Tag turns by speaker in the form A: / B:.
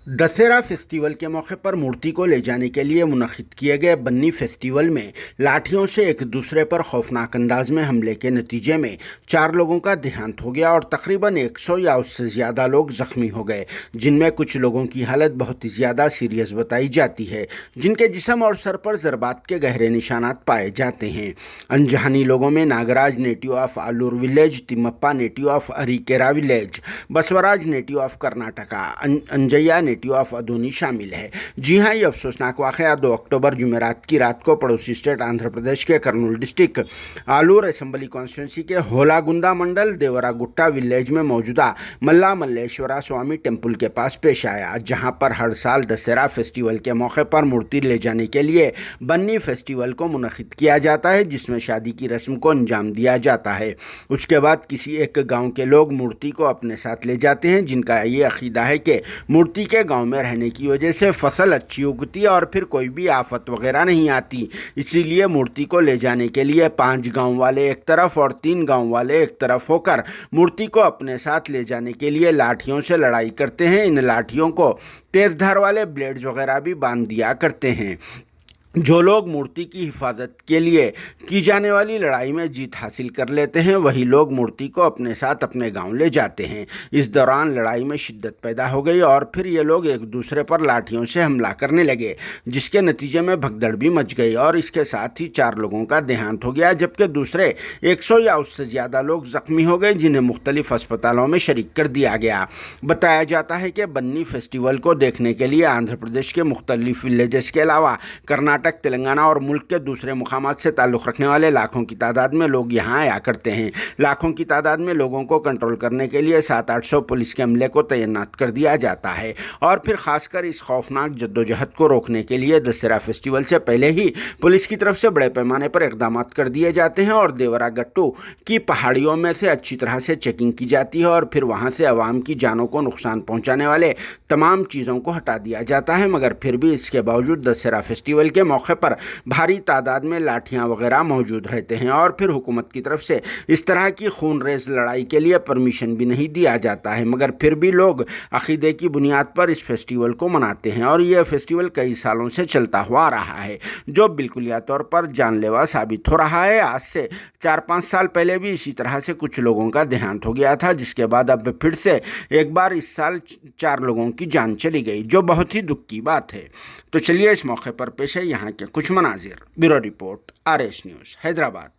A: Dussehra festival के मौके पर मूर्ति को ले जाने के लिए मुनक्किद किए गए बन्नी फेस्टिवल में लाठियों से एक दूसरे पर खौफनाक अंदाज में हमले के नतीजे में 4 लोगों का देहांत हो गया और तकरीबन 100 या उससे ज़्यादा लोग जख्मी हो गए, जिनमें कुछ लोगों की हालत बहुत ही ज़्यादा सीरियस बताई जाती है, जिनके जिस्म और सर पर ज़रबात के गहरे निशानात पाए जाते हैं। अनजानी लोगों में Nagaraj native of Alur village, Timmappa native of Arikera village, Basavaraj native of Karnataka, Anjaiah native of Adoni शामिल है। जी हां, ये अफसोसनाक वाक़या 2 अक्टूबर जुमेरात की रात को पड़ोसी स्टेट आंध्र प्रदेश के Kurnool district Alur assembly constituency के होलागुंदा मंडल देवरागुट्टा विलेज में मौजूदा मल्ला मल्लेश्वरा स्वामी टेम्पल के पास पेश आया, जहां पर हर साल दशहरा फेस्टिवल के मौके पर मूर्ति ले जाने के लिए बन्नी फेस्टिवल को मुनक्किद किया जाता है, जिसमें शादी की रस्म को अंजाम दिया जाता है। उसके बाद किसी एक गाँव के लोग मूर्ति को अपने साथ ले जाते हैं, जिनका ये अकीदा है कि मूर्ति के गांव में रहने की वजह से फसल अच्छी उगती है और फिर कोई भी आफत वगैरह नहीं आती। इसीलिए मूर्ति को ले जाने के लिए 5 गांव वाले एक तरफ और 3 गांव वाले एक तरफ होकर मूर्ति को अपने साथ ले जाने के लिए लाठियों से लड़ाई करते हैं। इन लाठियों को तेज धार वाले ब्लेड्स वगैरह भी बांध दिया करते हैं। जो लोग मूर्ति की हिफाजत के लिए की जाने वाली लड़ाई में जीत हासिल कर लेते हैं, वही लोग मूर्ति को अपने साथ अपने गांव ले जाते हैं। इस दौरान लड़ाई में शिद्दत पैदा हो गई और फिर ये लोग एक दूसरे पर लाठियों से हमला करने लगे, जिसके नतीजे में भगदड़ भी मच गई और इसके साथ ही 4 लोगों का देहांत हो गया, जबकि दूसरे 100 या उससे ज़्यादा लोग जख्मी हो गए, जिन्हें मुख्तलिफ अस्पतालों में शरीक कर दिया गया। बताया जाता है कि बन्नी फेस्टिवल को देखने के लिए आंध्र प्रदेश के मुख्तलिफ विलेजेस के अलावा कर्नाटक, तेलंगाना और मुल्क के दूसरे मुकामात से ताल्लुक़ रखने वाले लाखों की तादाद में लोग यहाँ आया करते हैं। लाखों की तादाद में लोगों को कंट्रोल करने के लिए 700-800 पुलिस के अमले को तैनात कर दिया जाता है और फिर खासकर इस खौफनाक जद्दोजहद को रोकने के लिए दशहरा फेस्टिवल से पहले ही पुलिस की तरफ से बड़े पैमाने पर इक़दाम कर दिए जाते हैं और देवरागट्टू की पहाड़ियों में से अच्छी तरह से चेकिंग की जाती है और फिर वहाँ से आवाम की जानों को नुकसान पहुँचाने वाले तमाम चीज़ों को हटा दिया जाता है। मगर फिर भी इसके बावजूद दशहरा फेस्टिवल के मौके पर भारी तादाद में लाठियां वगैरह मौजूद रहते हैं और फिर हुकूमत की तरफ से इस तरह की खूनरेज लड़ाई के लिए परमिशन भी नहीं दिया जाता है। मगर फिर भी लोग अकीदे की बुनियाद पर इस फेस्टिवल को मनाते हैं और यह फेस्टिवल कई सालों से चलता हुआ आ रहा है, जो बिल्कुलिया तौर पर जानलेवा साबित हो रहा है। आज से 4-5 साल पहले भी इसी तरह से कुछ लोगों का देहांत हो गया था, जिसके बाद अब फिर से एक बार इस साल 4 लोगों की जान चली गई, जो बहुत ही दुख की बात है। तो चलिए इस मौके पर पेश है यहाँ के कुछ मनाजिर। Bureau report, RS news, Hyderabad.